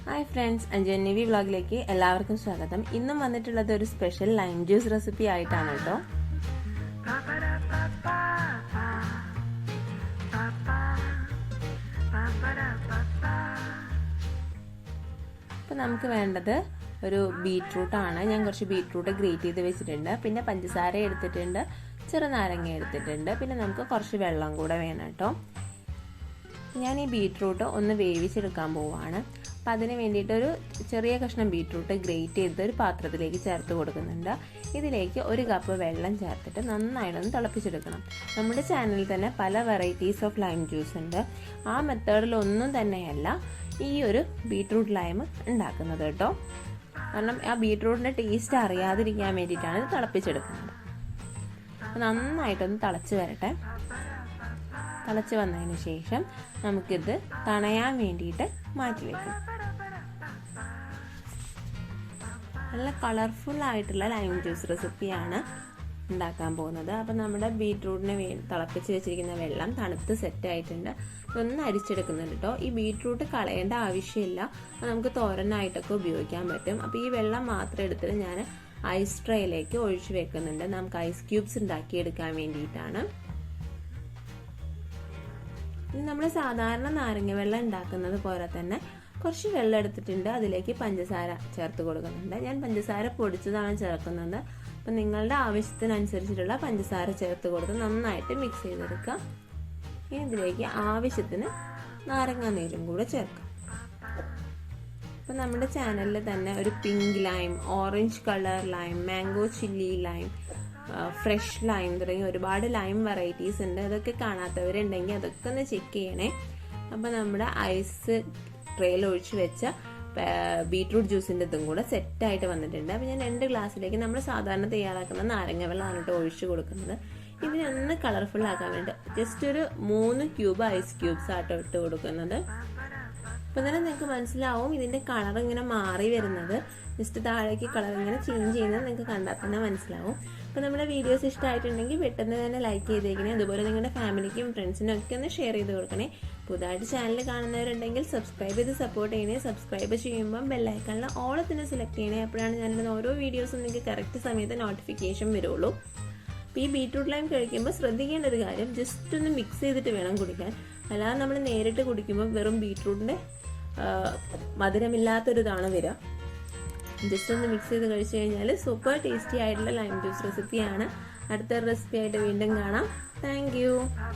Hi friends, Anju n Nivi വ്ളോഗിലേക്ക് എല്ലാവർക്കും സ്വാഗതം. ഇന്നും വന്നിട്ടുള്ളത് ഒരു സ്പെഷ്യൽ ലൈം ജ്യൂസ് റെസിപ്പി ആയിട്ടാണ് കേട്ടോ. അപ്പോൾ നമുക്ക് വേണ്ടത് ഒരു ബീട്രൂട്ടാണ്. ഞാൻ കുറച്ച് ബീട്രൂട്ട് ഗ്രേറ്റ് ചെയ്ത് വെച്ചിട്ടുണ്ട്. പിന്നെ പഞ്ചസാര എടുത്തിട്ടുണ്ട്, ചെറുനാരങ്ങ എടുത്തിട്ടുണ്ട്. പിന്നെ നമുക്ക് കുറച്ച് വെള്ളം കൂടെ വേണം കേട്ടോ. ഞാൻ ഈ ബീട്രൂട്ട് ഒന്ന് വേവിച്ചെടുക്കാൻ പോവുകയാണ്. അപ്പം അതിന് വേണ്ടിയിട്ട് ഒരു ചെറിയ കഷ്ണം ബീട്രൂട്ട് ഗ്രേറ്റ് ചെയ്ത് ഒരു പാത്രത്തിലേക്ക് ചേർത്ത് കൊടുക്കുന്നുണ്ട്. ഇതിലേക്ക് 1 കപ്പ് വെള്ളം ചേർത്തിട്ട് നന്നായിട്ടൊന്ന് തിളപ്പിച്ചെടുക്കണം. നമ്മുടെ ചാനലിൽ തന്നെ പല വെറൈറ്റീസ് ഓഫ് ലൈം ജ്യൂസ് ഉണ്ട്. ആ മെത്തേഡിലൊന്നും തന്നെയല്ല ഈ ഒരു ബീട്രൂട്ട് ലൈം ഉണ്ടാക്കുന്നത് കേട്ടോ. കാരണം ആ ബീട്രൂട്ടിൻ്റെ ടേസ്റ്റ് അറിയാതിരിക്കാൻ വേണ്ടിയിട്ടാണ് ഇത് തിളപ്പിച്ചെടുക്കുന്നത്. നന്നായിട്ടൊന്ന് തിളച്ച് വരട്ടെ. തിളച്ച് വന്നതിന് ശേഷം നമുക്കിത് തണയാൻ വേണ്ടിയിട്ട് മാറ്റി വെക്കും. നല്ല കളർഫുൾ ആയിട്ടുള്ള ലൈം ജ്യൂസ് റെസിപ്പിയാണ് ഉണ്ടാക്കാൻ പോകുന്നത്. അപ്പം നമ്മുടെ ബീട്രൂട്ടിനെ തിളപ്പിച്ച് വെച്ചിരിക്കുന്ന വെള്ളം തണുത്ത് സെറ്റ് ആയിട്ടുണ്ട്. ഒന്ന് അരിച്ചെടുക്കുന്നുണ്ട് കേട്ടോ. ഈ ബീട്രൂട്ട് കളയേണ്ട ആവശ്യമില്ല, നമുക്ക് തോരനായിട്ടൊക്കെ ഉപയോഗിക്കാൻ പറ്റും. അപ്പോൾ ഈ വെള്ളം മാത്രം എടുത്തിട്ട് ഞാൻ ഐസ് ട്രേയിലേക്ക് ഒഴിച്ചു വെക്കുന്നുണ്ട്. നമുക്ക് ഐസ് ക്യൂബ്സ് ഉണ്ടാക്കിയെടുക്കാൻ വേണ്ടിയിട്ടാണ്. നമ്മൾ സാധാരണ നാരങ്ങ വെള്ളം ഉണ്ടാക്കുന്നത് പോലെ തന്നെ കുറച്ച് വെള്ളം എടുത്തിട്ടുണ്ട്. അതിലേക്ക് പഞ്ചസാര ചേർത്ത് കൊടുക്കുന്നുണ്ട്. ഞാൻ പഞ്ചസാര പൊടിച്ചതാണ് ചേർക്കുന്നത്. അപ്പം നിങ്ങളുടെ ആവശ്യത്തിനനുസരിച്ചിട്ടുള്ള പഞ്ചസാര ചേർത്ത് കൊടുത്ത് നന്നായിട്ട് മിക്സ് ചെയ്തെടുക്കാം. ഇനി ഇതിലേക്ക് ആവശ്യത്തിന് നാരങ്ങ നീരും കൂടെ ചേർക്കാം. അപ്പം നമ്മുടെ ചാനലിൽ തന്നെ ഒരു pink lime, orange colour lime, mango chilli lime, fresh lime തുടങ്ങി ഒരുപാട് ലൈം വെറൈറ്റീസ് ഉണ്ട്. അതൊക്കെ കാണാത്തവരുണ്ടെങ്കിൽ അതൊക്കെ ഒന്ന് ചെക്ക് ചെയ്യണേ. അപ്പോൾ നമ്മുടെ ഐസ് ട്രേയിൽ ഒഴിച്ച് വെച്ച ബീട്രൂട്ട് ജ്യൂസിൻ്റെ ഇതും കൂടെ സെറ്റായിട്ട് വന്നിട്ടുണ്ട്. അപ്പോൾ ഞാൻ 2 ഗ്ലാസ്സിലേക്ക് നമ്മൾ സാധാരണ തയ്യാറാക്കുന്ന നാരങ്ങ വെള്ളമാണ് കേട്ടോ ഒഴിച്ച് കൊടുക്കുന്നത്. ഇതിനൊന്ന് കളർഫുൾ ആക്കാൻ വേണ്ടി ജസ്റ്റ് ഒരു 3 ക്യൂബ് ഐസ് ക്യൂബ്സ് ആട്ടോ ഇട്ട് കൊടുക്കുന്നത്. അപ്പം തന്നെ നിങ്ങൾക്ക് മനസ്സിലാവും ഇതിൻ്റെ കളർ ഇങ്ങനെ മാറി വരുന്നത്. ജസ്റ്റ് താഴേക്ക് കളർ ഇങ്ങനെ ചേഞ്ച് ചെയ്യുന്നത് നിങ്ങൾക്ക് കണ്ടാൽ തന്നെ മനസ്സിലാവും. അപ്പോൾ നമ്മുടെ വീഡിയോസ് ഇഷ്ടമായിട്ടുണ്ടെങ്കിൽ പെട്ടെന്ന് തന്നെ ലൈക്ക് ചെയ്തേക്കണേ. അതുപോലെ നിങ്ങളുടെ ഫാമിലിക്കും ഫ്രണ്ട്സിനും ഒക്കെ ഒന്ന് ഷെയർ ചെയ്ത് കൊടുക്കണേ. പുതുതായിട്ട് ചാനൽ കാണുന്നവരുണ്ടെങ്കിൽ സബ്സ്ക്രൈബ് ചെയ്ത് സപ്പോർട്ട് ചെയ്യണേ. സബ്സ്ക്രൈബ് ചെയ്യുമ്പം ബെല്ലൈക്കണിൽ ഓൾ തന്നെ സെലക്ട് ചെയ്യണേ. അപ്പോഴാണ് ഞാനിടുന്ന ഓരോ വീഡിയോസും നിങ്ങൾക്ക് കറക്റ്റ് സമയത്ത് നോട്ടിഫിക്കേഷൻ വരുള്ളൂ. അപ്പോൾ ഈ ബീട്രൂട്ട് ലൈം കഴിക്കുമ്പോൾ ശ്രദ്ധിക്കേണ്ട ഒരു കാര്യം, ജസ്റ്റ് ഒന്ന് മിക്സ് ചെയ്തിട്ട് വേണം കുടിക്കാൻ. അല്ലാതെ നമ്മൾ നേരിട്ട് കുടിക്കുമ്പോൾ വെറും ബീട്രൂട്ടിൻ്റെ മധുരമില്ലാത്തൊരിതാണ് വരിക. ജസ്റ്റ് ഒന്ന് മിക്സ് ചെയ്ത് കഴിച്ചു കഴിഞ്ഞാൽ സൂപ്പർ ടേസ്റ്റി ആയിട്ടുള്ള ലൈം ജ്യൂസ് റെസിപ്പിയാണ്. അടുത്ത റെസിപ്പി ആയിട്ട് വീണ്ടും കാണാം. താങ്ക്